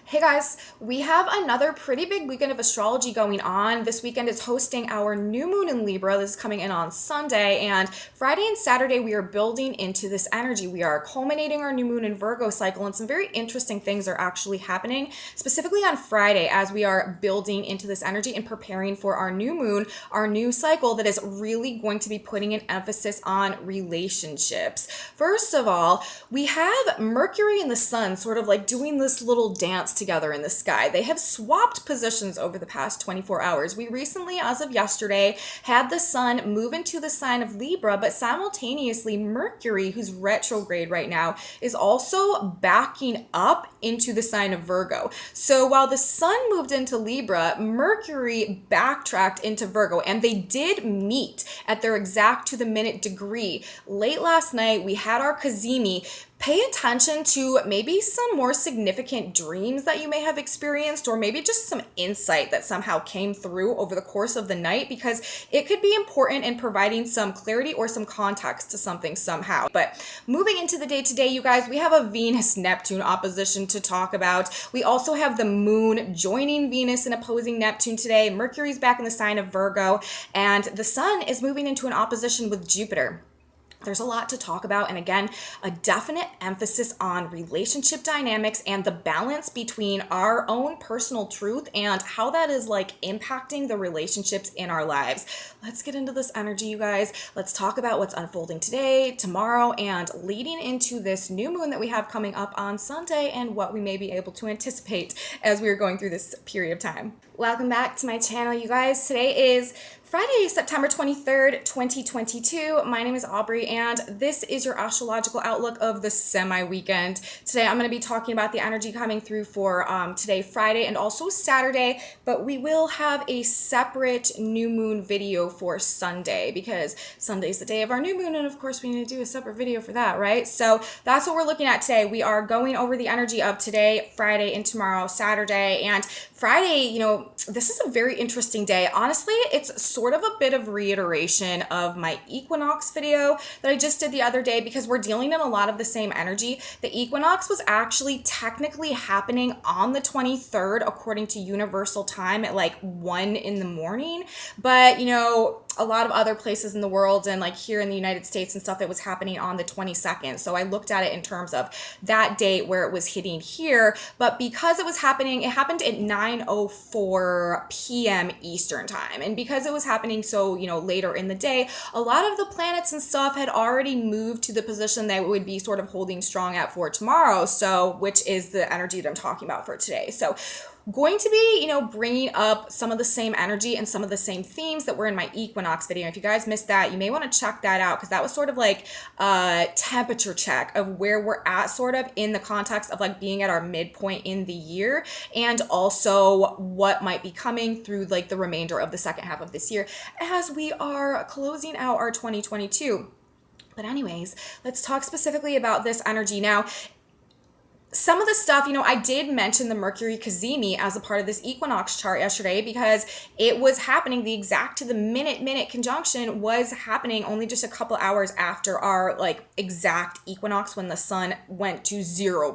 Hey guys, we have another pretty big weekend of astrology going on. This weekend is hosting our new moon in Libra. This is coming in on Sunday, and Friday and Saturday we are building into this energy. We are culminating our new moon in Virgo cycle, and some very interesting things are actually happening, specifically on Friday as we are building into this energy and preparing for our new moon, our new cycle that is really going to be putting an emphasis on relationships. First of all, we have Mercury and the Sun sort of like doing this little dance together in the sky. They have swapped positions over the past 24 hours. We recently, as of yesterday, had the Sun move into the sign of Libra, but simultaneously Mercury, who's retrograde right now, is also backing up into the sign of Virgo. So while the Sun moved into Libra, Mercury backtracked into Virgo, and they did meet at their exact to the minute degree. Late last night, we had our CAZIMI. Pay attention to maybe some more significant dreams that you may have experienced, or maybe just some insight that somehow came through over the course of the night, because it could be important in providing some clarity or some context to something somehow. But moving into the day today, you guys, we have a Venus-Neptune opposition to talk about. We also have the moon joining Venus and opposing Neptune today. Mercury's back in the sign of Virgo, and the sun is moving into an opposition with Jupiter. There's a lot to talk about, and again, a definite emphasis on relationship dynamics and the balance between our own personal truth and how that is like impacting the relationships in our lives. Let's get into this energy, you guys. Let's talk about what's unfolding today, tomorrow, and leading into this new moon that we have coming up on Sunday, and what we may be able to anticipate as we are going through this period of time. Welcome back to my channel, you guys. Today is Friday, September 23rd, 2022. My name is Aubrey, and this is your astrological outlook of the semi-weekend. Today, I'm going to be talking about the energy coming through for today, Friday, and also Saturday, but we will have a separate new moon video for Sunday, because Sunday is the day of our new moon, and of course, we need to do a separate video for that, right? So that's what we're looking at today. We are going over the energy of today, Friday, and tomorrow, Saturday. And Friday, you know, this is a very interesting day. Honestly, it's sort of a bit of reiteration of my equinox video that I just did the other day, because we're dealing in a lot of the same energy. The equinox was actually technically happening on the 23rd according to universal time at like 1 in the morning, but you know, a lot of other places in the world and like here in the United States and stuff, it was happening on the 22nd. So I looked at it in terms of that date where it was hitting here, but because it was happening, it happened at 9:04 p.m. Eastern time. And because it was happening so, you know, later in the day, a lot of the planets and stuff had already moved to the position that would be sort of holding strong at for tomorrow. So, which is the energy that I'm talking about for today. So going to be, you know, bringing up some of the same energy and some of the same themes that were in my equinox video. If you guys missed that, you may want to check that out, because that was sort of like a temperature check of where we're at sort of in the context of like being at our midpoint in the year, and also what might be coming through like the remainder of the second half of this year as we are closing out our 2022. But anyways, let's talk specifically about this energy now. Some of the stuff, you know, I did mention the Mercury CAZIMI as a part of this equinox chart yesterday, because it was happening the exact to the minute conjunction was happening only just a couple hours after our like exact equinox, when the sun went to 0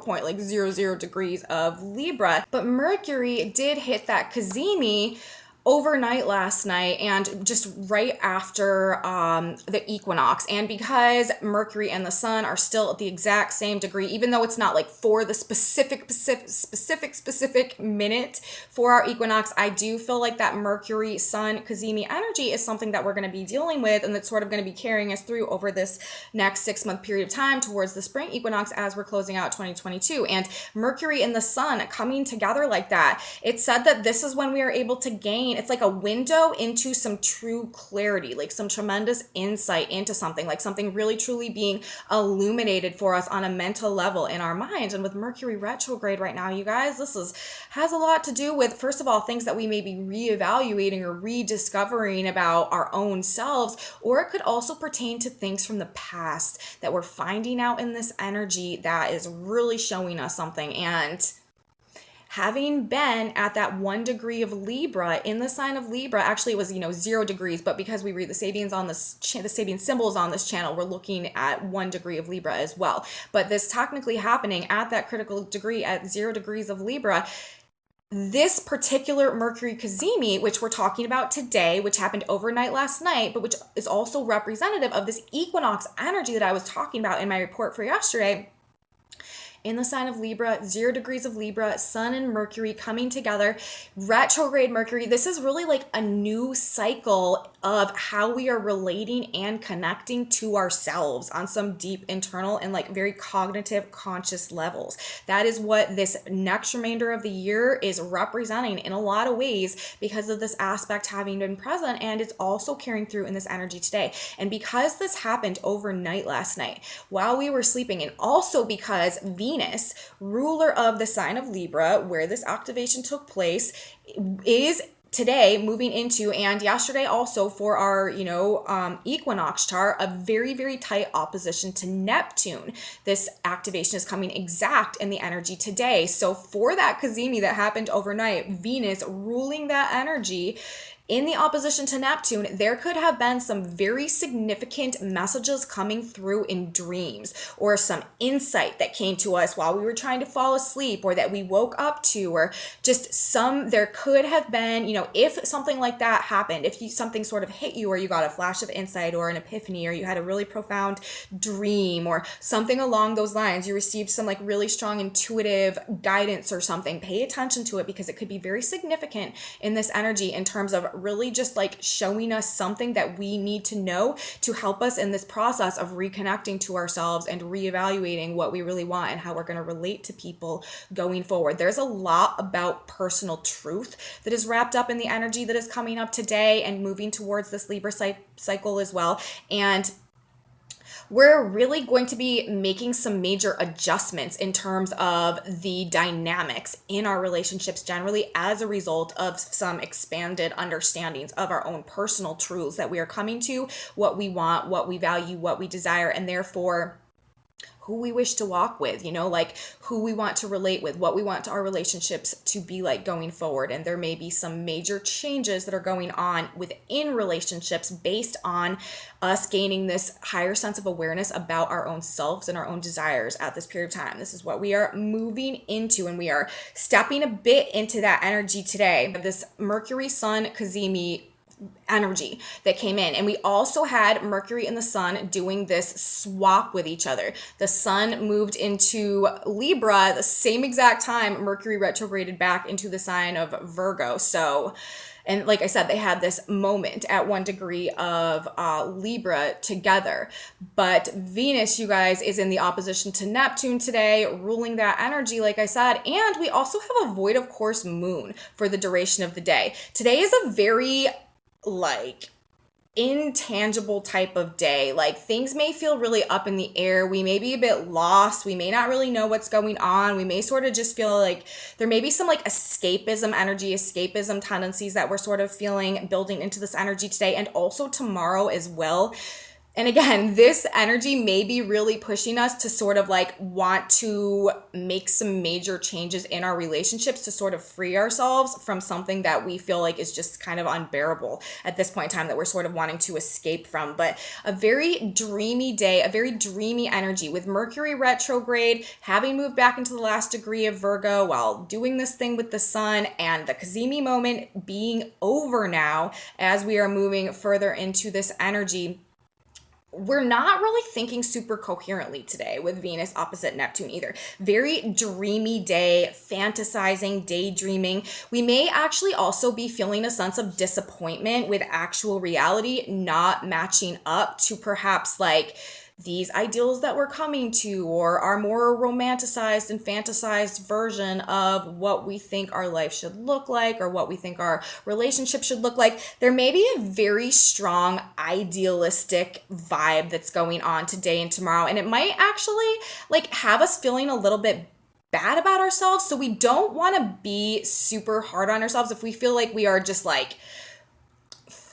degrees of Libra. But Mercury did hit that CAZIMI overnight last night, and just right after the equinox. And because Mercury and the sun are still at the exact same degree, even though it's not like for the specific minute for our equinox, I do feel like that Mercury sun CAZIMI energy is something that we're going to be dealing with, and that's sort of going to be carrying us through over this next 6-month period of time towards the spring equinox as we're closing out 2022. And Mercury and the sun coming together like that, it said that this is when we are able to gain, it's like a window into some true clarity, like some tremendous insight into something, like something really truly being illuminated for us on a mental level in our minds. And with Mercury retrograde right now, you guys, this has a lot to do with, first of all, things that we may be reevaluating or rediscovering about our own selves, or it could also pertain to things from the past that we're finding out in this energy that is really showing us something. And having been at that 1 degree of Libra in the sign of Libra. Actually, it was, 0 degrees, but because we read the Sabians on this, the Sabian symbols on this channel, we're looking at 1 degree of Libra as well. But this technically happening at that critical degree at 0 degrees of Libra, this particular Mercury CAZIMI, which we're talking about today, which happened overnight last night, but which is also representative of this equinox energy that I was talking about in my report for yesterday, in the sign of Libra, 0 degrees of Libra, Sun and Mercury coming together, retrograde Mercury. This is really like a new cycle of how we are relating and connecting to ourselves on some deep internal and like very cognitive conscious levels. That is what this next remainder of the year is representing in a lot of ways because of this aspect having been present, and it's also carrying through in this energy today. And because this happened overnight last night while we were sleeping, and also because Venus, ruler of the sign of Libra, where this activation took place, is today moving into, and yesterday also for our equinox chart, a very, very tight opposition to Neptune. This activation is coming exact in the energy today. So for that CAZIMI that happened overnight, Venus ruling that energy in the opposition to Neptune, there could have been some very significant messages coming through in dreams, or some insight that came to us while we were trying to fall asleep, or that we woke up to, or just there could have been, if something like that happened, if something sort of hit you, or you got a flash of insight or an epiphany, or you had a really profound dream or something along those lines, you received some like really strong intuitive guidance or something, pay attention to it, because it could be very significant in this energy in terms of really just like showing us something that we need to know to help us in this process of reconnecting to ourselves and reevaluating what we really want and how we're going to relate to people going forward. There's a lot about personal truth that is wrapped up in the energy that is coming up today and moving towards this Libra cycle as well. And we're really going to be making some major adjustments in terms of the dynamics in our relationships generally as a result of some expanded understandings of our own personal truths that we are coming to, what we want, what we value, what we desire, and therefore who we wish to walk with, like who we want to relate with, what we want our relationships to be like going forward. And there may be some major changes that are going on within relationships based on us gaining this higher sense of awareness about our own selves and our own desires at this period of time. This is what we are moving into, and we are stepping a bit into that energy today. This Mercury Sun CAZIMI energy that came in, and we also had Mercury and the Sun doing this swap with each other. The Sun moved into Libra the same exact time Mercury retrograded back into the sign of Virgo. So, and like I said, they had this moment at 1 degree of Libra together. But Venus, you guys, is in the opposition to Neptune today, ruling that energy, like I said. And we also have a void of course moon for the duration of the day. Today is a very intangible type of day. Like things may feel really up in the air. We may be a bit lost. We may not really know what's going on. We may sort of just feel like there may be some like escapism energy, escapism tendencies that we're sort of feeling building into this energy today, and also tomorrow as well. And again, this energy may be really pushing us to sort of like want to make some major changes in our relationships to sort of free ourselves from something that we feel like is just kind of unbearable at this point in time that we're sort of wanting to escape from. But a very dreamy day, a very dreamy energy with Mercury retrograde, having moved back into the last degree of Virgo while doing this thing with the Sun, and the CAZIMI moment being over now as we are moving further into this energy. We're not really thinking super coherently today with Venus opposite Neptune either. Very dreamy day, fantasizing, daydreaming. We may actually also be feeling a sense of disappointment with actual reality not matching up to perhaps like these ideals that we're coming to, or our more romanticized and fantasized version of what we think our life should look like, or what we think our relationship should look like. There may be a very strong idealistic vibe that's going on today and tomorrow, and it might actually like have us feeling a little bit bad about ourselves. So we don't want to be super hard on ourselves if we feel like we are just like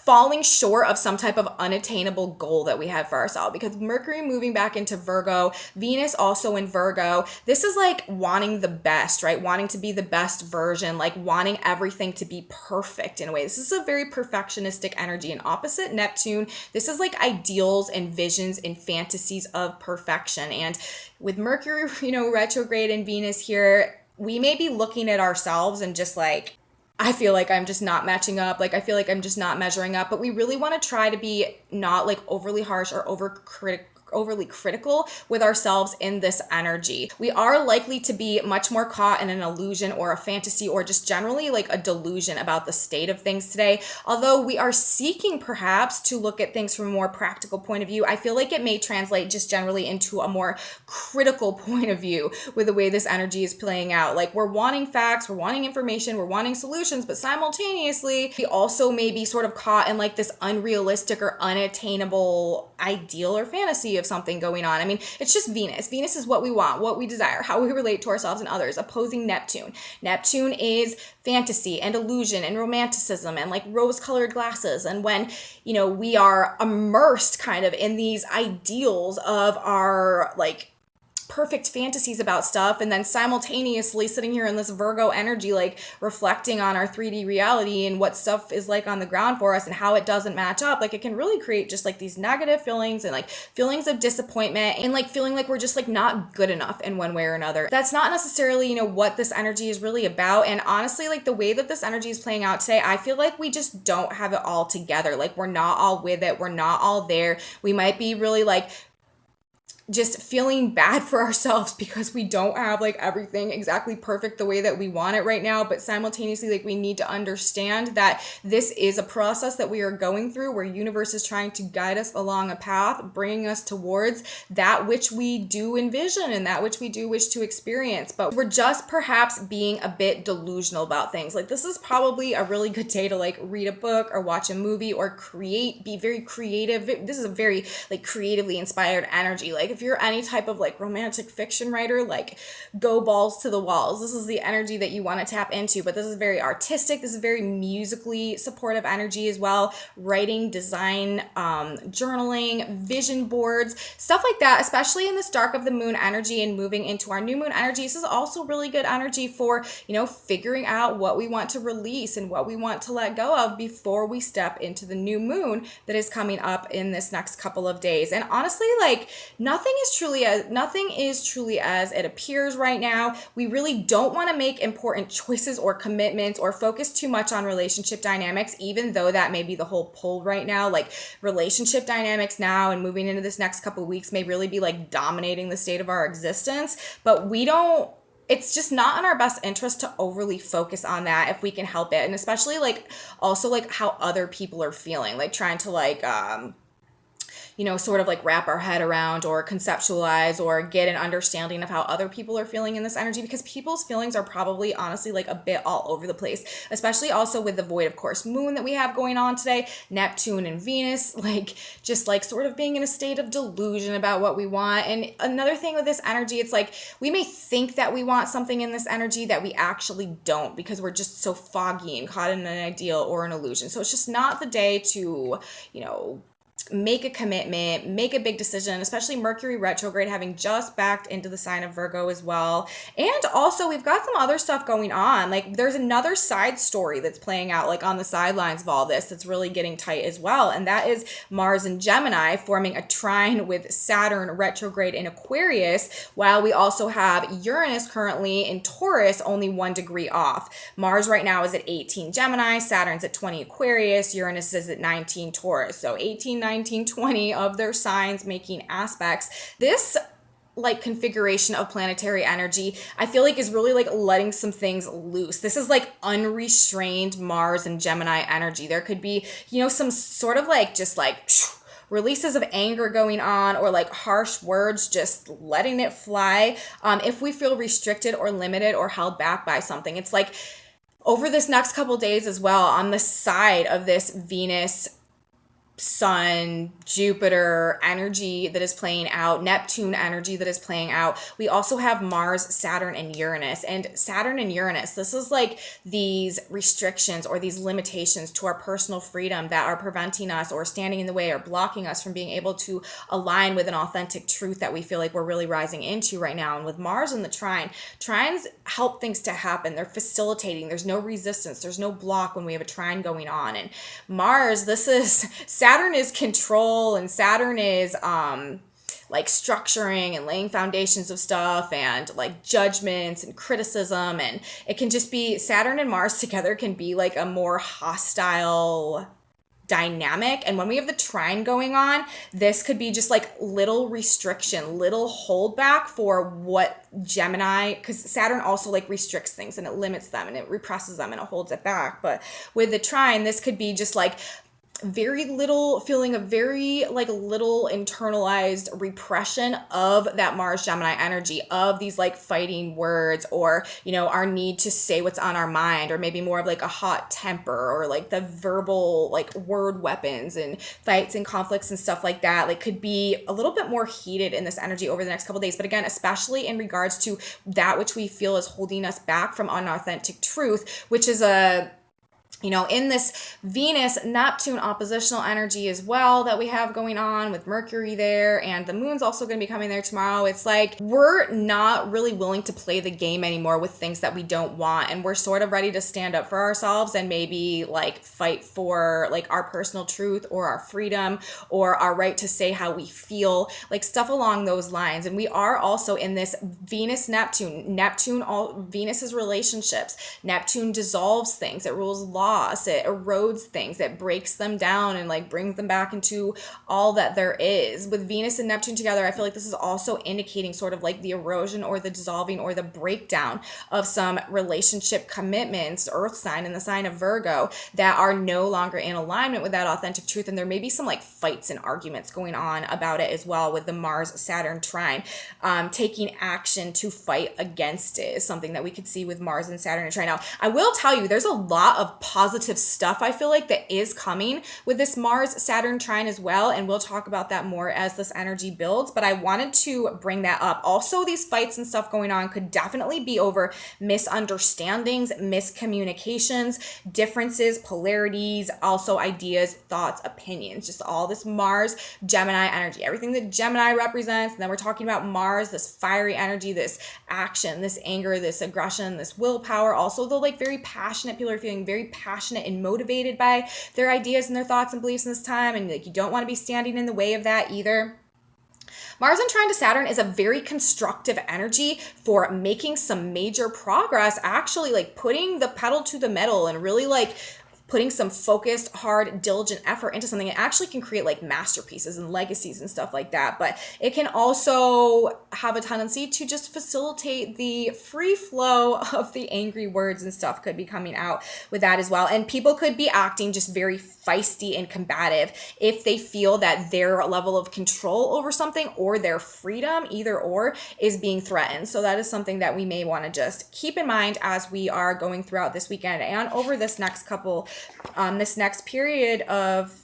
falling short of some type of unattainable goal that we have for ourselves. Because Mercury moving back into Virgo, Venus also in Virgo, this is like wanting the best, right? Wanting to be the best version, like wanting everything to be perfect in a way. This is a very perfectionistic energy. And opposite Neptune, this is like ideals and visions and fantasies of perfection. And with Mercury, retrograde and Venus here, we may be looking at ourselves and just like, I feel like I'm just not matching up. Like, I feel like I'm just not measuring up. But we really want to try to be not like overly harsh or overly critical with ourselves in this energy. We are likely to be much more caught in an illusion or a fantasy or just generally like a delusion about the state of things today. Although we are seeking perhaps to look at things from a more practical point of view, I feel like it may translate just generally into a more critical point of view with the way this energy is playing out. Like, we're wanting facts, we're wanting information, we're wanting solutions, but simultaneously we also may be sort of caught in like this unrealistic or unattainable ideal or fantasy of something going on. I mean, it's just Venus. Venus is what we want, what we desire, how we relate to ourselves and others, opposing Neptune. Neptune is fantasy and illusion and romanticism and like rose-colored glasses. And when, we are immersed kind of in these ideals of our like perfect fantasies about stuff, and then simultaneously sitting here in this Virgo energy, like reflecting on our 3D reality and what stuff is like on the ground for us and how it doesn't match up, like it can really create just like these negative feelings and like feelings of disappointment and like feeling like we're just like not good enough in one way or another. That's not necessarily, what this energy is really about. And honestly, like the way that this energy is playing out today, I feel like we just don't have it all together. Like, we're not all with it. We're not all there. We might be really like just feeling bad for ourselves because we don't have like everything exactly perfect the way that we want it right now. But simultaneously, like, we need to understand that this is a process that we are going through, where universe is trying to guide us along a path, bringing us towards that which we do envision and that which we do wish to experience. But we're just perhaps being a bit delusional about things. Like, this is probably a really good day to like read a book or watch a movie or be very creative. This is a very like creatively inspired energy. Like, if you're any type of like romantic fiction writer, like, go balls to the walls. This is the energy that you want to tap into. But this is very artistic. This is very musically supportive energy as well. Writing, design, journaling, vision boards, stuff like that, especially in this dark of the moon energy and moving into our new moon energy. This is also really good energy for, figuring out what we want to release and what we want to let go of before we step into the new moon that is coming up in this next couple of days. And honestly, like, nothing is truly as it appears right now. We really don't want to make important choices or commitments or focus too much on relationship dynamics, even though that may be the whole pull right now. Like, relationship dynamics now and moving into this next couple of weeks may really be like dominating the state of our existence. But it's just not in our best interest to overly focus on that if we can help it. And especially like also like how other people are feeling, like trying to like, sort of like wrap our head around or conceptualize or get an understanding of how other people are feeling in this energy, because people's feelings are probably honestly like a bit all over the place, especially also with the void of course moon that we have going on today, Neptune and Venus, like just like sort of being in a state of delusion about what we want. And another thing with this energy, it's like we may think that we want something in this energy that we actually don't, because we're just so foggy and caught in an ideal or an illusion. So it's just not the day to, make a commitment, make a big decision, especially Mercury retrograde having just backed into the sign of Virgo as well. And also we've got some other stuff going on. Like, there's another side story that's playing out like on the sidelines of all this that's really getting tight as well. And that is Mars and Gemini forming a trine with Saturn retrograde in Aquarius, while we also have Uranus currently in Taurus, only 1 degree off. Mars right now is at 18 Gemini, Saturn's at 20 Aquarius, Uranus is at 19 Taurus. So 18, 19, 20 of their signs making aspects. This like configuration of planetary energy, I feel like is really like letting some things loose. This is like unrestrained Mars and Gemini energy. There could be, some sort of like just like releases of anger going on, or like harsh words, just letting it fly. If we feel restricted or limited or held back by something, it's like over this next couple days as well, on the side of this Venus Sun, Jupiter energy that is playing out, Neptune energy that is playing out. We also have Mars, Saturn, and Uranus. And Saturn and Uranus, this is like these restrictions or these limitations to our personal freedom that are preventing us or standing in the way or blocking us from being able to align with an authentic truth that we feel like we're really rising into right now. And with Mars in the trine, trines help things to happen. They're facilitating. There's no resistance. There's no block when we have a trine going on. And Mars, this is Saturn is control, and Saturn is like structuring and laying foundations of stuff and like judgments and criticism. And it can just be Saturn and Mars together can be like a more hostile dynamic. And when we have the trine going on, this could be just like little restriction, little holdback for what Gemini, because Saturn also like restricts things and it limits them and it represses them and it holds it back. But with the trine, this could be just like very little feeling of very like little internalized repression of that Mars Gemini energy, of these like fighting words, or you know, our need to say what's on our mind, or maybe more of like a hot temper, or like the verbal like word weapons and fights and conflicts and stuff like that. Like could be a little bit more heated in this energy over the next couple days. But again, especially in regards to that which we feel is holding us back from unauthentic truth, which is a, you know, in this Venus Neptune oppositional energy as well that we have going on with Mercury there, and the moon's also going to be coming there tomorrow. It's like we're not really willing to play the game anymore with things that we don't want, and we're sort of ready to stand up for ourselves and maybe like fight for like our personal truth or our freedom or our right to say how we feel, like stuff along those lines. And we are also in this Venus Neptune, all Venus's relationships. Neptune dissolves things, it rules law, it erodes things, it breaks them down and like brings them back into all that there is. With Venus and Neptune together, I feel like this is also indicating sort of like the erosion or the dissolving or the breakdown of some relationship commitments, earth sign and the sign of Virgo, that are no longer in alignment with that authentic truth. And there may be some like fights and arguments going on about it as well with the Mars Saturn trine. Taking action to fight against it is something that we could see with Mars and Saturn and trine. Now, I will tell you, there's a lot of positive stuff I feel like that is coming with this Mars Saturn trine as well, and we'll talk about that more as this energy builds, but I wanted to bring that up. Also, these fights and stuff going on could definitely be over misunderstandings, miscommunications, differences, polarities, also ideas, thoughts, opinions, just all this Mars Gemini energy, everything that Gemini represents. And then we're talking about Mars, this fiery energy, this action, this anger, this aggression, this willpower, also the like very passionate, people are feeling very passionate and motivated by their ideas and their thoughts and beliefs in this time, and like you don't want to be standing in the way of that either. Mars and trine to Saturn is a very constructive energy for making some major progress, actually like putting the pedal to the metal and really like putting some focused, hard, diligent effort into something. It actually can create like masterpieces and legacies and stuff like that. But it can also have a tendency to just facilitate the free flow of the angry words and stuff could be coming out with that as well. And people could be acting just very feisty and combative if they feel that their level of control over something or their freedom, either or, is being threatened. So that is something that we may want to just keep in mind as we are going throughout this weekend and over this next period of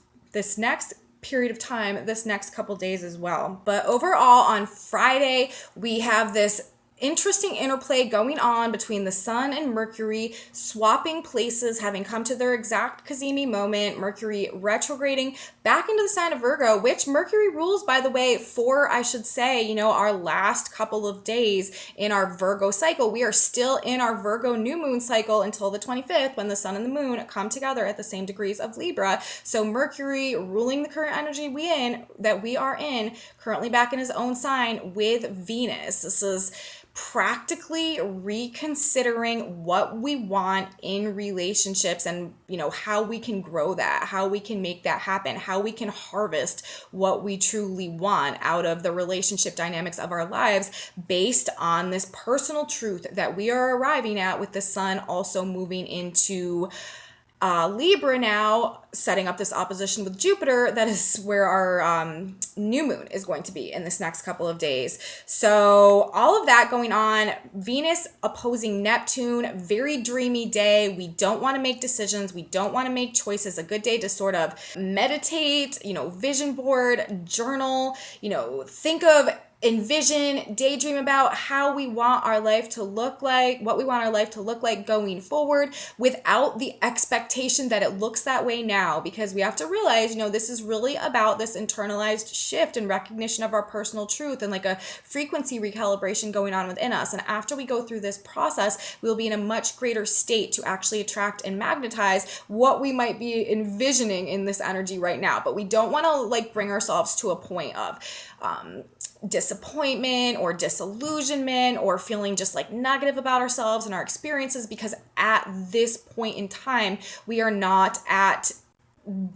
time, this next couple days as well. But overall, on Friday, we have this interesting interplay going on between the Sun and Mercury swapping places, having come to their exact CAZIMI moment. Mercury retrograding back into the sign of Virgo, which Mercury rules, by the way, for, I should say, you know, our last couple of days in our Virgo cycle. We are still in our Virgo new moon cycle until the 25th, when the Sun and the Moon come together at the same degrees of Libra. So Mercury ruling the current energy we are in, currently back in his own sign with Venus. This is practically reconsidering what we want in relationships and, you know, how we can grow that, how we can make that happen, how we can harvest what we truly want out of the relationship dynamics of our lives based on this personal truth that we are arriving at with the Sun also moving into Libra now, setting up this opposition with Jupiter. That is where our new moon is going to be in this next couple of days. So all of that going on, Venus opposing Neptune, very dreamy day. We don't want to make decisions. We don't want to make choices. A good day to sort of meditate, vision board, journal, think of, envision, daydream about how we want our life to look like, what we want our life to look like going forward, without the expectation that it looks that way now. Because we have to realize, this is really about this internalized shift and recognition of our personal truth, and like a frequency recalibration going on within us. And after we go through this process, we'll be in a much greater state to actually attract and magnetize what we might be envisioning in this energy right now. But we don't want to bring ourselves to a point of disappointment or disillusionment or feeling just negative about ourselves and our experiences, because at this point in time we are not at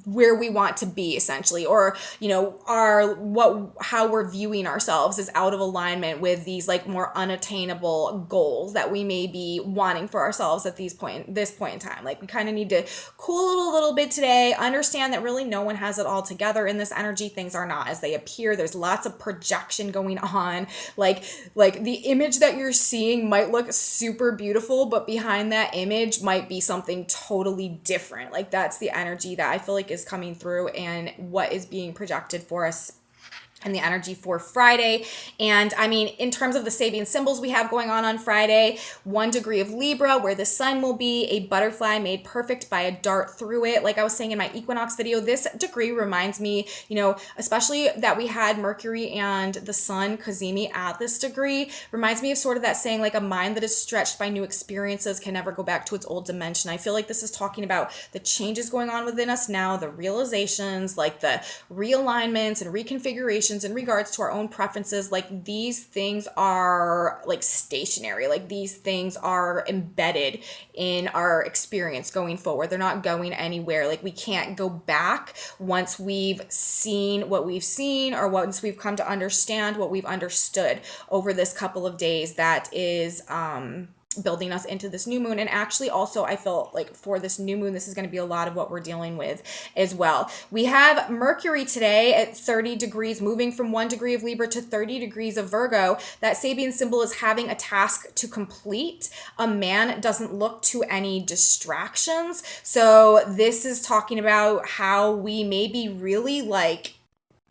where we want to be, essentially, or how we're viewing ourselves is out of alignment with these more unattainable goals that we may be wanting for ourselves at this point in time. We kind of need to cool it a little bit today, understand that really no one has it all together in this energy. Things are not as they appear. There's lots of projection going on. Like the image that you're seeing might look super beautiful, but behind that image might be something totally different. That's the energy that I feel is coming through and what is being projected for us and the energy for Friday. And I mean, in terms of the Sabian symbols we have going on Friday, 1 degree of Libra, where the sun will be a butterfly made perfect by a dart through it. Like I was saying in my equinox video, this degree reminds me, especially that we had Mercury and the sun, CAZIMI, at this degree, reminds me of sort of that saying, a mind that is stretched by new experiences can never go back to its old dimension. I feel like this is talking about the changes going on within us now, the realizations, the realignments and reconfigurations in regards to our own preferences. These things are stationary. These things are embedded in our experience going forward. They're not going anywhere. We can't go back once we've seen what we've seen, or once we've come to understand what we've understood over this couple of days that is building us into this new moon. And actually also I feel for this new moon, this is going to be a lot of what we're dealing with as well. We have Mercury today at 30 degrees, moving from 1 degree of Libra to 30 degrees of Virgo. That Sabian symbol is having a task to complete. A man doesn't look to any distractions. So this is talking about how we may be really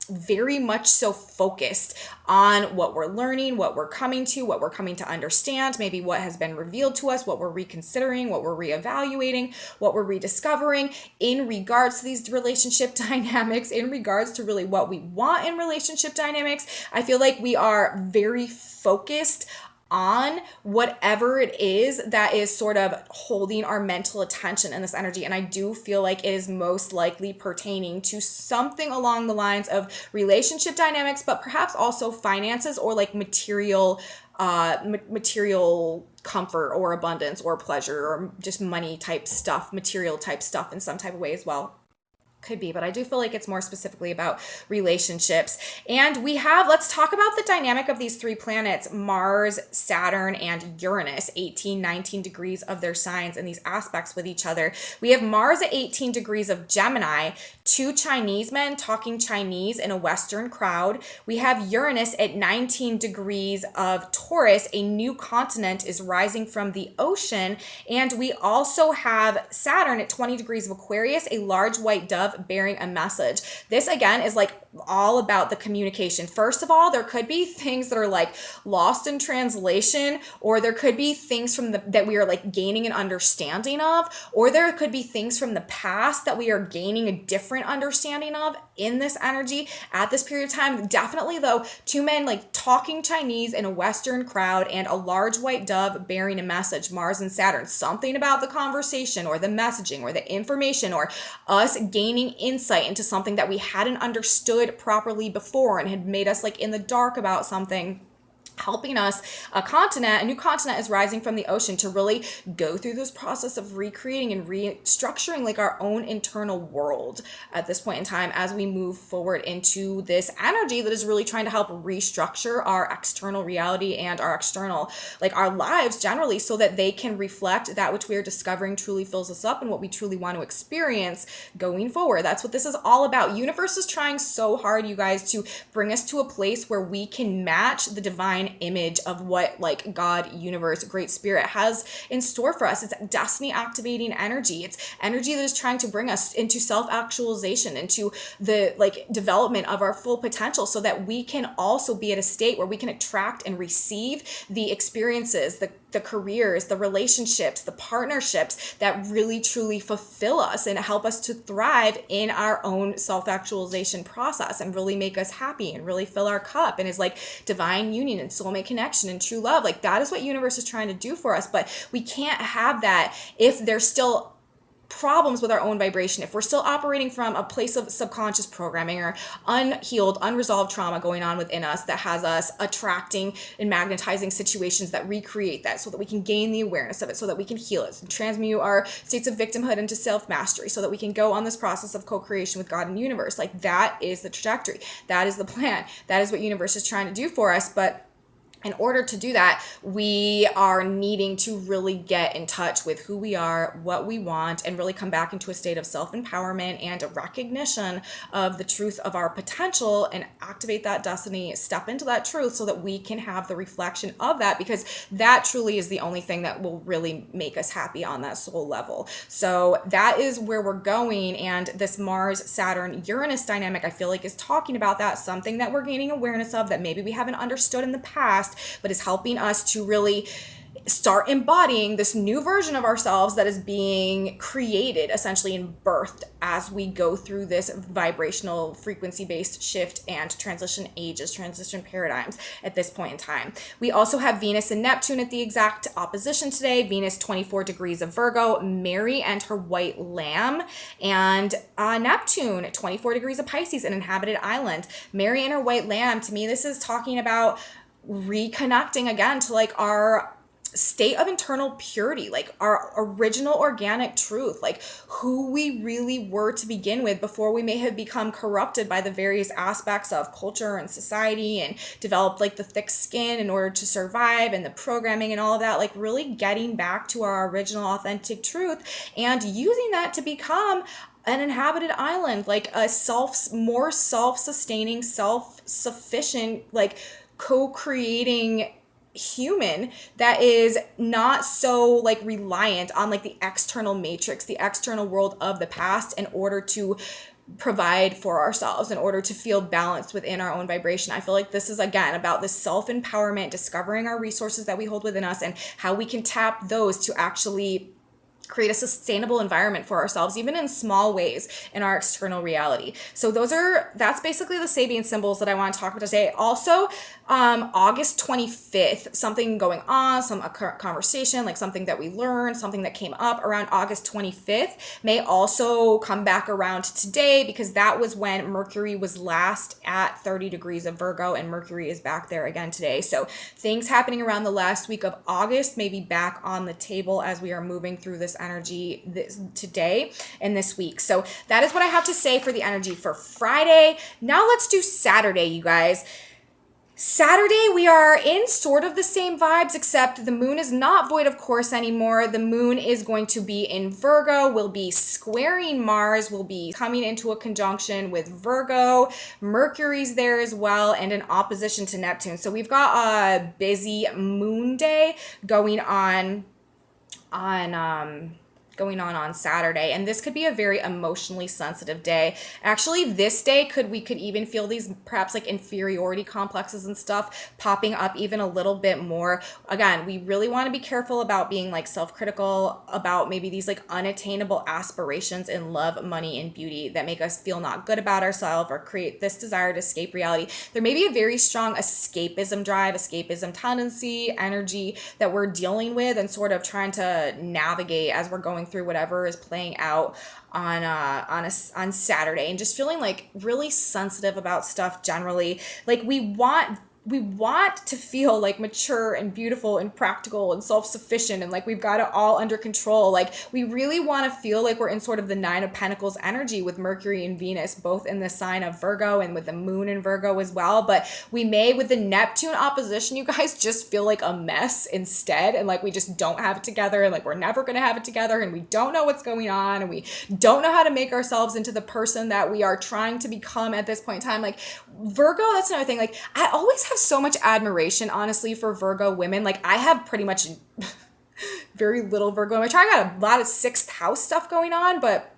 very much so focused on what we're learning, what we're coming to understand, maybe what has been revealed to us, what we're reconsidering, what we're reevaluating, what we're rediscovering in regards to these relationship dynamics, in regards to really what we want in relationship dynamics. I feel like we are very focused on whatever it is that is sort of holding our mental attention in this energy. And I do feel like it is most likely pertaining to something along the lines of relationship dynamics, but perhaps also finances or material comfort or abundance or pleasure or just money type stuff, material type stuff in some type of way as well. Could be, but I do feel like it's more specifically about relationships. And let's talk about the dynamic of these 3 planets, Mars, Saturn, and Uranus, 18, 19 degrees of their signs and these aspects with each other. We have Mars at 18 degrees of Gemini, 2 Chinese men talking Chinese in a Western crowd. We have Uranus at 19 degrees of Taurus, a new continent is rising from the ocean. And we also have Saturn at 20 degrees of Aquarius, a large white dove bearing a message. This again is all about the communication. First of all, there could be things that are lost in translation, or there could be things that we are gaining an understanding of, or there could be things from the past that we are gaining a different understanding of in this energy at this period of time. Definitely though, 2 men talking Chinese in a Western crowd and a large white dove bearing a message, Mars and Saturn, something about the conversation or the messaging or the information or us gaining insight into something that we hadn't understood properly before and had made us in the dark about something. helping us, a new continent is rising from the ocean to really go through this process of recreating and restructuring like our own internal world at this point in time as we move forward into this energy that is really trying to help restructure our external reality and our external, like our lives generally, so that they can reflect that which we are discovering truly fills us up and what we truly want to experience going forward. That's what this is all about. Universe is trying so hard, you guys, to bring us to a place where we can match the divine image of what like God, universe, great spirit has in store for us. It's destiny activating energy. It's energy that is trying to bring us into self-actualization, into the like development of our full potential, so that we can also be at a state where we can attract and receive the experiences, the careers, the relationships, the partnerships that really truly fulfill us and help us to thrive in our own self-actualization process and really make us happy and really fill our cup, and is like divine union and soulmate connection and true love. Like that is what universe is trying to do for us, but we can't have that if there's still problems with our own vibration, if we're still operating from a place of subconscious programming or unhealed, unresolved trauma going on within us that has us attracting and magnetizing situations that recreate that, so that we can gain the awareness of it, so that we can heal it, and transmute our states of victimhood into self-mastery, so that we can go on this process of co-creation with God and universe. Like that is the trajectory. That is the plan. That is what universe is trying to do for us. But in order to do that, we are needing to really get in touch with who we are, what we want, and really come back into a state of self-empowerment and a recognition of the truth of our potential, and activate that destiny, step into that truth, so that we can have the reflection of that, because that truly is the only thing that will really make us happy on that soul level. So that is where we're going. And this Mars, Saturn, Uranus dynamic, I feel like, is talking about that, something that we're gaining awareness of that maybe we haven't understood in the past, but is helping us to really start embodying this new version of ourselves that is being created essentially and birthed as we go through this vibrational frequency based shift and transition ages, transition paradigms at this point in time. We also have Venus and Neptune at the exact opposition today. Venus 24 degrees of Virgo, Mary and her white lamb, and Neptune 24 degrees of Pisces, an inhabited island. Mary and her white lamb, to me, this is talking about reconnecting again to like our state of internal purity, like our original organic truth, like who we really were to begin with before we may have become corrupted by the various aspects of culture and society and developed like the thick skin in order to survive and the programming and all of that. Like really getting back to our original authentic truth and using that to become an inhabited island, like a more self-sustaining, self-sufficient, like co-creating human that is not so like reliant on like the external matrix, the external world of the past, in order to provide for ourselves, in order to feel balanced within our own vibration. I feel like this is again about this self-empowerment, discovering our resources that we hold within us and how we can tap those to actually create a sustainable environment for ourselves, even in small ways in our external reality. So that's basically the Sabian symbols that I want to talk about today. Also, August 25th, something going on, some conversation, like something that we learned, something that came up around August 25th may also come back around today, because that was when Mercury was last at 30 degrees of Virgo, and Mercury is back there again today. So things happening around the last week of August may be back on the table as we are moving through this energy today and this week. So that is what I have to say for the energy for Friday. Now let's do Saturday, you guys. Saturday, we are in sort of the same vibes, except the moon is not void of course anymore. The moon is going to be in Virgo, will be squaring Mars, will be coming into a conjunction with Virgo. Mercury's there as well, and in opposition to Neptune. So we've got a busy moon day going on Saturday, and this could be a very emotionally sensitive day. Actually, this day we could even feel these perhaps like inferiority complexes and stuff popping up even a little bit more. Again, we really want to be careful about being like self-critical about maybe these like unattainable aspirations in love, money, and beauty that make us feel not good about ourselves or create this desire to escape reality. There may be a very strong escapism drive, escapism tendency, energy that we're dealing with and sort of trying to navigate as we're going through whatever is playing out on Saturday, and just feeling like really sensitive about stuff generally. Like we want we want to feel like mature and beautiful and practical and self-sufficient and like we've got it all under control. Like we really want to feel like we're in sort of the Nine of Pentacles energy with Mercury and Venus, both in the sign of Virgo and with the moon in Virgo as well. But we may, with the Neptune opposition, you guys, just feel like a mess instead. And like we just don't have it together, and like we're never going to have it together, and we don't know what's going on, and we don't know how to make ourselves into the person that we are trying to become at this point in time. Like Virgo, that's another thing. Like I always have so much admiration, honestly, for Virgo women. Like I have pretty much very little Virgo. I got a lot of sixth house stuff going on, but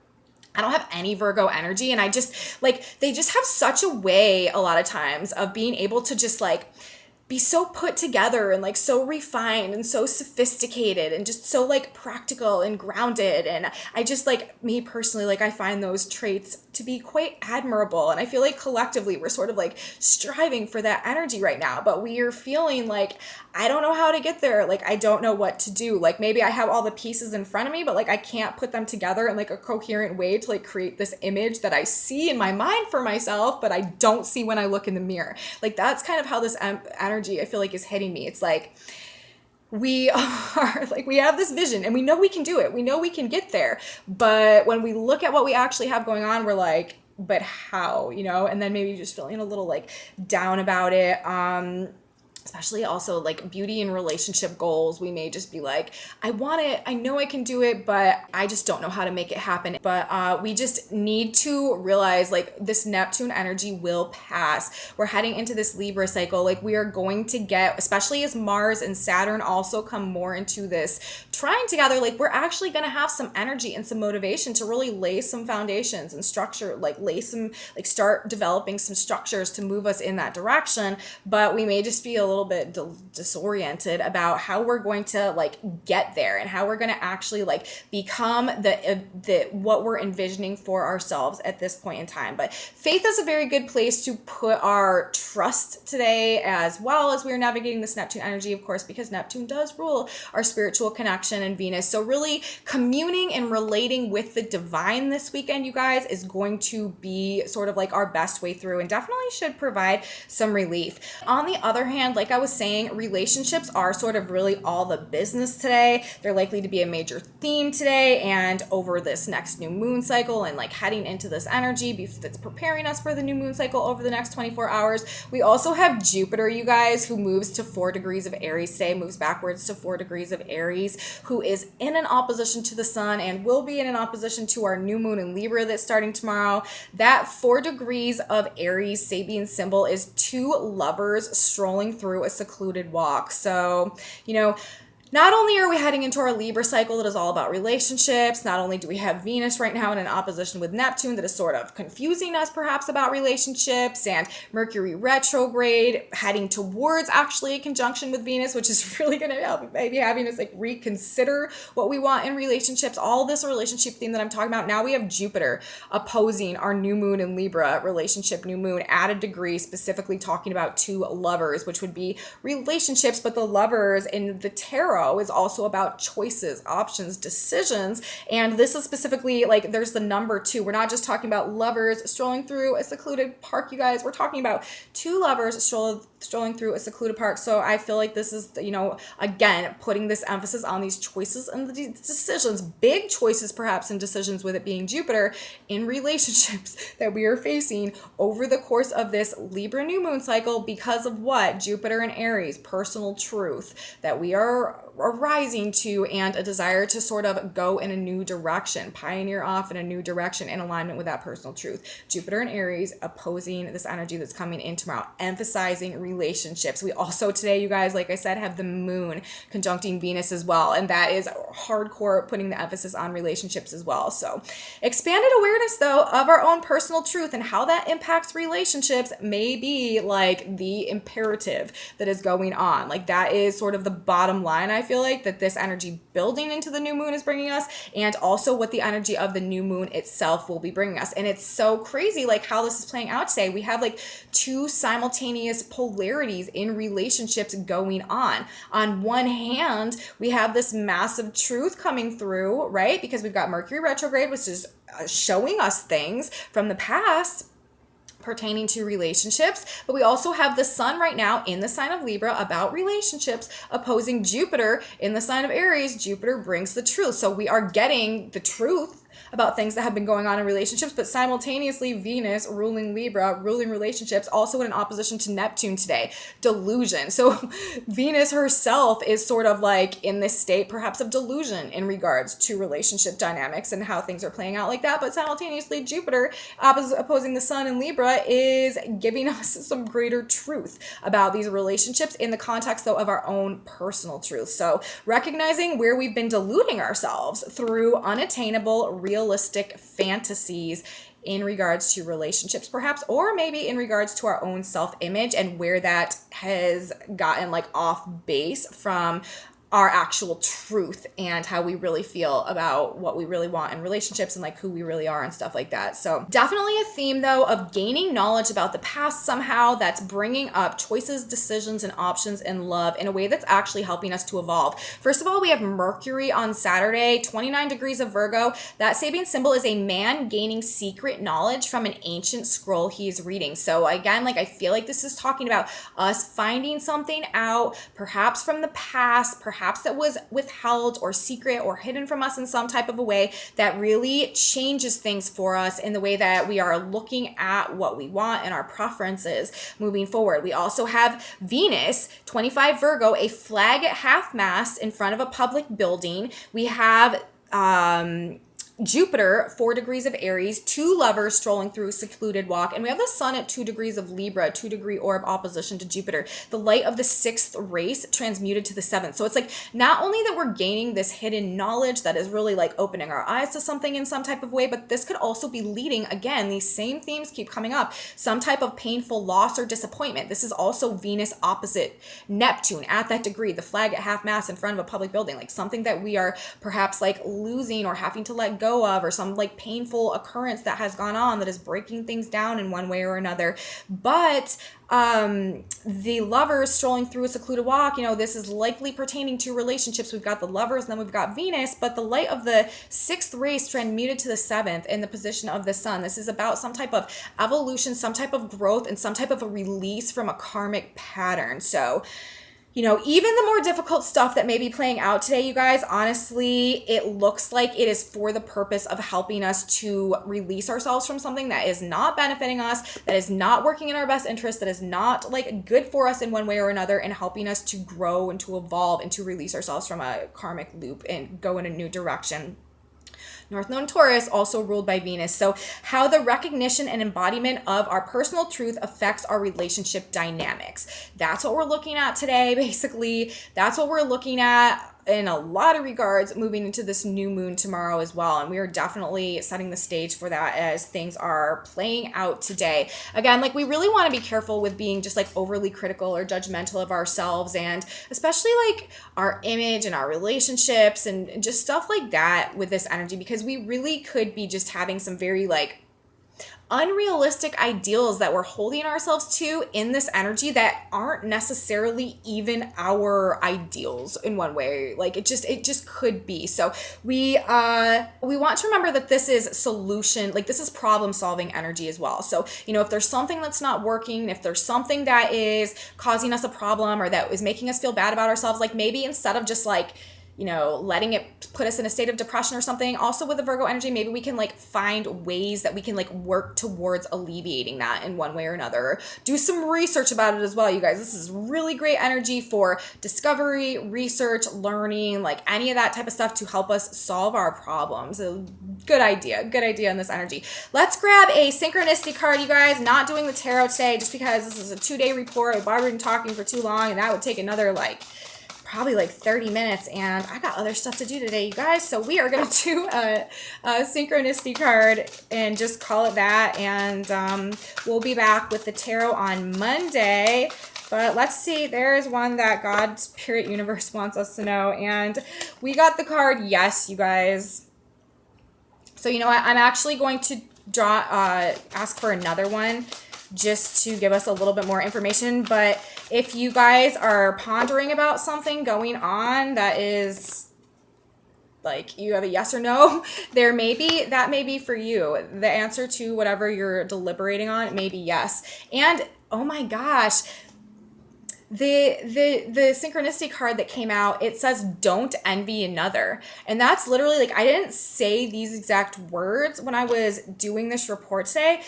I don't have any Virgo energy. And I just like, they just have such a way a lot of times of being able to just like be so put together and like so refined and so sophisticated and just so like practical and grounded. And I just like, me personally, like I find those traits to be quite admirable. And I feel like collectively we're sort of like striving for that energy right now, but we are feeling like, I don't know how to get there. Like, I don't know what to do. Like maybe I have all the pieces in front of me, but like I can't put them together in like a coherent way to like create this image that I see in my mind for myself, but I don't see when I look in the mirror. Like that's kind of how this energy I feel like is hitting me. It's like, we are like, we have this vision and we know we can do it. We know we can get there. But when we look at what we actually have going on, we're like, but how, you know? And then maybe just feeling a little like down about it. Especially also like beauty and relationship goals. We may just be like, I want it, I know I can do it, but I just don't know how to make it happen. But we just need to realize like this Neptune energy will pass. We're heading into this Libra cycle. Like we are going to get, especially as Mars and Saturn also come more into this trine together, like we're actually going to have some energy and some motivation to really lay some foundations and structure, like lay some, like start developing some structures to move us in that direction. But we may just be a little bit disoriented about how we're going to like get there and how we're going to actually like become the what we're envisioning for ourselves at this point in time. But faith is a very good place to put our trust today, as well as we're navigating this Neptune energy, of course, because Neptune does rule our spiritual connection and Venus. So really communing and relating with the divine this weekend, you guys, is going to be sort of like our best way through and definitely should provide some relief. On the other hand, like I was saying, relationships are sort of really all the business today. They're likely to be a major theme today and over this next new moon cycle, and like heading into this energy that's preparing us for the new moon cycle over the next 24 hours. We also have Jupiter, you guys, who moves to 4 degrees of Aries today, moves backwards to 4 degrees of Aries, who is in an opposition to the sun and will be in an opposition to our new moon in Libra that's starting tomorrow. That 4 degrees of Aries Sabian symbol is 2 lovers strolling through a secluded walk. So, you know, not only are we heading into our Libra cycle that is all about relationships, not only do we have Venus right now in an opposition with Neptune that is sort of confusing us perhaps about relationships, and Mercury retrograde heading towards actually a conjunction with Venus, which is really going to help maybe having us like reconsider what we want in relationships. All this relationship theme that I'm talking about. Now we have Jupiter opposing our new moon in Libra relationship new moon at a degree, specifically talking about 2 lovers, which would be relationships, but the lovers in the tarot is also about choices, options, decisions. And this is specifically like there's the number 2. We're not just talking about lovers strolling through a secluded park, you guys. We're talking about 2 lovers strolling through a secluded park. So I feel like this is, you know, again, putting this emphasis on these choices and the decisions, big choices perhaps, and decisions, with it being Jupiter in relationships that we are facing over the course of this Libra new moon cycle because of what? Jupiter and Aries, personal truth that we are rising to, and a desire to sort of go in a new direction, pioneer off in a new direction in alignment with that personal truth. Jupiter and Aries opposing this energy that's coming in tomorrow, emphasizing relationships. We also today, you guys, like I said, have the moon conjuncting Venus as well, and that is hardcore putting the emphasis on relationships as well. So expanded awareness though of our own personal truth and how that impacts relationships may be like the imperative that is going on. Like that is sort of the bottom line, I feel like, that this energy building into the new moon is bringing us, and also what the energy of the new moon itself will be bringing us. And it's so crazy like how this is playing out today. We have like 2 simultaneous polarities in relationships going on. On one hand, we have this massive truth coming through, right? Because we've got Mercury retrograde, which is showing us things from the past. pertaining to relationships, but we also have the sun right now in the sign of Libra about relationships opposing Jupiter in the sign of Aries. Jupiter brings the truth. So we are getting the truth about things that have been going on in relationships, but simultaneously Venus ruling Libra, ruling relationships, also in an opposition to Neptune today. Delusion. So Venus herself is sort of like in this state perhaps of delusion in regards to relationship dynamics and how things are playing out like that, but simultaneously Jupiter opposing the sun in Libra is giving us some greater truth about these relationships in the context though of our own personal truth. So recognizing where we've been deluding ourselves through unattainable realistic fantasies in regards to relationships perhaps, or maybe in regards to our own self-image and where that has gotten like off base from our actual truth and how we really feel about what we really want in relationships and like who we really are and stuff like that. So definitely a theme though of gaining knowledge about the past somehow that's bringing up choices, decisions, and options in love in a way that's actually helping us to evolve. First of all, we have Mercury on Saturday, 29 degrees of Virgo. That Sabian symbol is a man gaining secret knowledge from an ancient scroll he's reading. So again, like I feel like this is talking about us finding something out, perhaps from the past, perhaps that was withheld or secret or hidden from us in some type of a way that really changes things for us in the way that we are looking at what we want and our preferences moving forward. We also have Venus, 25 Virgo, a flag at half mast in front of a public building. We have Jupiter, 4 degrees of Aries, two lovers strolling through a secluded walk, and we have the sun at 2 degrees of Libra, 2-degree orb opposition to Jupiter. The light of the 6th race transmuted to the 7th. So it's like not only that we're gaining this hidden knowledge that is really like opening our eyes to something in some type of way, but this could also be leading, again, these same themes keep coming up, some type of painful loss or disappointment. This is also Venus opposite Neptune at that degree, the flag at half mast in front of a public building, like something that we are perhaps like losing or having to let go of, or some like painful occurrence that has gone on that is breaking things down in one way or another. But the lovers strolling through a secluded walk, you know, this is likely pertaining to relationships. We've got the lovers and then we've got Venus, but the light of the 6th race transmuted to the 7th in the position of the sun. This is about some type of evolution, some type of growth, and some type of a release from a karmic pattern. So you know, even the more difficult stuff that may be playing out today, you guys, honestly, it looks like it is for the purpose of helping us to release ourselves from something that is not benefiting us, that is not working in our best interest, that is not like good for us in one way or another, and helping us to grow and to evolve and to release ourselves from a karmic loop and go in a new direction. North Node Taurus, also ruled by Venus. So how the recognition and embodiment of our personal truth affects our relationship dynamics. That's what we're looking at today, basically. That's what we're looking at in a lot of regards moving into this new moon tomorrow as well. And we are definitely setting the stage for that as things are playing out today. Again, like we really want to be careful with being just like overly critical or judgmental of ourselves, and especially like our image and our relationships and just stuff like that with this energy, because we really could be just having some very like unrealistic ideals that we're holding ourselves to in this energy that aren't necessarily even our ideals in one way. Like it just could be. So we want to remember that this is solution, like this is problem solving energy as well. So, you know, if there's something that's not working, if there's something that is causing us a problem or that is making us feel bad about ourselves, like maybe instead of just like, you know, letting it put us in a state of depression or something. Also with the Virgo energy, maybe we can like find ways that we can like work towards alleviating that in one way or another. Do some research about it as well, you guys. This is really great energy for discovery, research, learning, like any of that type of stuff to help us solve our problems. So good idea in this energy. Let's grab a synchronicity card, you guys. Not doing the tarot today just because this is a 2-day report. I've already been talking for too long and that would take another like probably like 30 minutes, and I got other stuff to do today, you guys. So we are going to do a synchronicity card and just call it that. And we'll be back with the tarot on Monday. But let's see, there's one that God, Spirit, Universe wants us to know. And we got the card Yes, you guys. So you know what? I'm actually going to ask for another one just to give us a little bit more information. But if you guys are pondering about something going on that is like you have a yes or no, that may be for you. The answer to whatever you're deliberating on may be yes. And oh my gosh, the synchronicity card that came out, it says don't envy another. And that's literally like, I didn't say these exact words when I was doing this report today,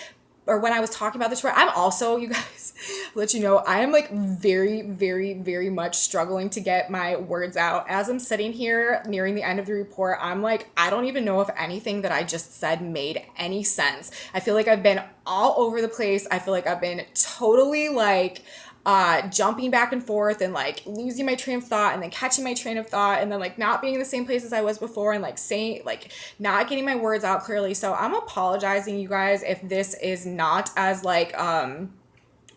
or when I was talking about this report. I'm also, you guys, let you know, I am like very, very, very much struggling to get my words out. As I'm sitting here nearing the end of the report, I'm like, I don't even know if anything that I just said made any sense. I feel like I've been all over the place. I feel like I've been totally like jumping back and forth and like losing my train of thought and then catching my train of thought and then like not being in the same place as I was before and like saying, like not getting my words out clearly. So I'm apologizing, you guys, if this is not as like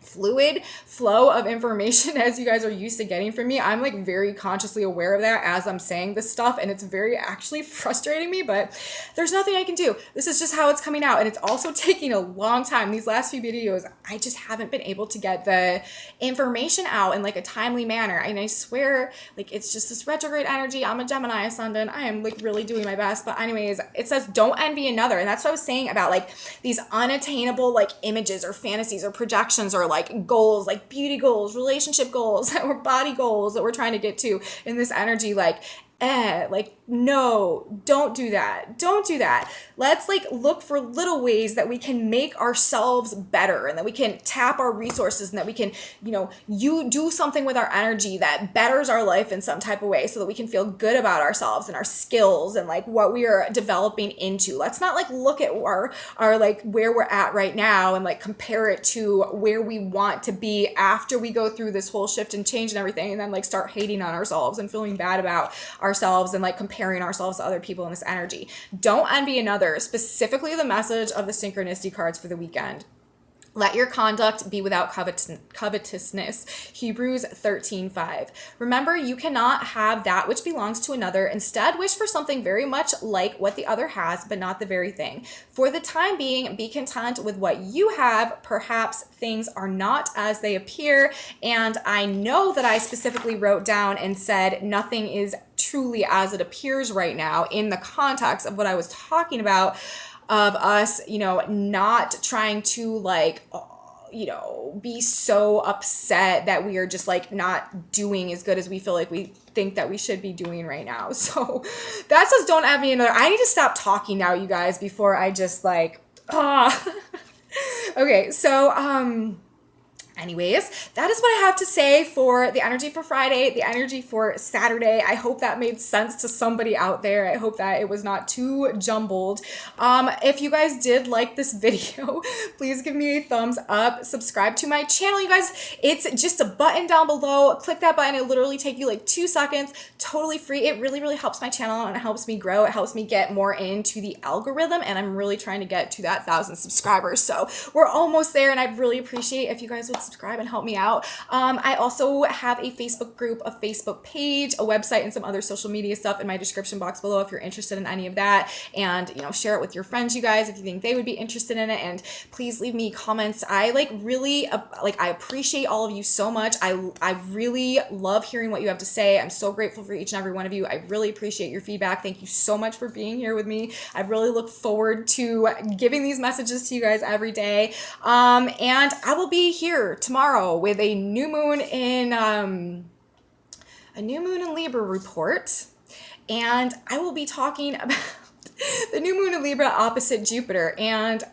fluid flow of information as you guys are used to getting from me. I'm like very consciously aware of that as I'm saying this stuff, and it's very actually frustrating me, but there's nothing I can do. This is just how it's coming out, and it's also taking a long time. These last few videos, I just haven't been able to get the information out in like a timely manner. And I swear, like it's just this retrograde energy. I'm a Gemini ascendant. I am like really doing my best. But anyways, it says don't envy another. And that's what I was saying about like these unattainable like images or fantasies or projections or like goals, like beauty goals, relationship goals, or body goals that we're trying to get to in this energy. Like, no, don't do that. Don't do that. Let's like look for little ways that we can make ourselves better and that we can tap our resources and that we can, you do something with our energy that betters our life in some type of way so that we can feel good about ourselves and our skills and like what we are developing into. Let's not like look at our like where we're at right now and like compare it to where we want to be after we go through this whole shift and change and everything, and then like start hating on ourselves and feeling bad about ourselves and like comparing ourselves to other people in this energy. Don't envy another. Specifically the message of the synchronicity cards for the weekend. Let your conduct be without covetousness. Hebrews 13:5. Remember, you cannot have that which belongs to another. Instead, wish for something very much like what the other has, but not the very thing. For the time being, be content with what you have. Perhaps things are not as they appear. And I know that I specifically wrote down and said nothing is truly as it appears right now in the context of what I was talking about, of us, not trying to like, be so upset that we are just like not doing as good as we feel like we think that we should be doing right now. So that says don't envy another. I need to stop talking now, you guys, before I just like, okay, so, anyways, that is what I have to say for the energy for Friday, the energy for Saturday. I hope that made sense to somebody out there. I hope that it was not too jumbled. If you guys did like this video, please give me a thumbs up. Subscribe to my channel, you guys. It's just a button down below. Click that button. It literally take you like 2 seconds. Totally free. It really, really helps my channel and it helps me grow. It helps me get more into the algorithm, and I'm really trying to get to that 1,000 subscribers. So we're almost there, and I'd really appreciate if you guys would subscribe and help me out. I also have a Facebook group, a Facebook page, a website, and some other social media stuff in my description box below if you're interested in any of that. And share it with your friends, you guys, if you think they would be interested in it. And please leave me comments. I really I appreciate all of you so much. I really love hearing what you have to say. I'm so grateful for each and every one of you. I really appreciate your feedback. Thank you so much for being here with me. I really look forward to giving these messages to you guys every day. And I will be here tomorrow with a new moon in Libra report, and I will be talking about the new moon in Libra opposite Jupiter. And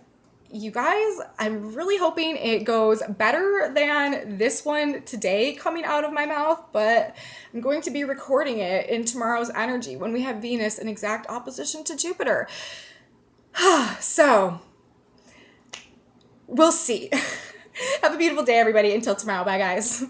you guys, I'm really hoping it goes better than this one today coming out of my mouth, but I'm going to be recording it in tomorrow's energy when we have Venus in exact opposition to Jupiter. So we'll see. Have a beautiful day, everybody. Until tomorrow. Bye, guys.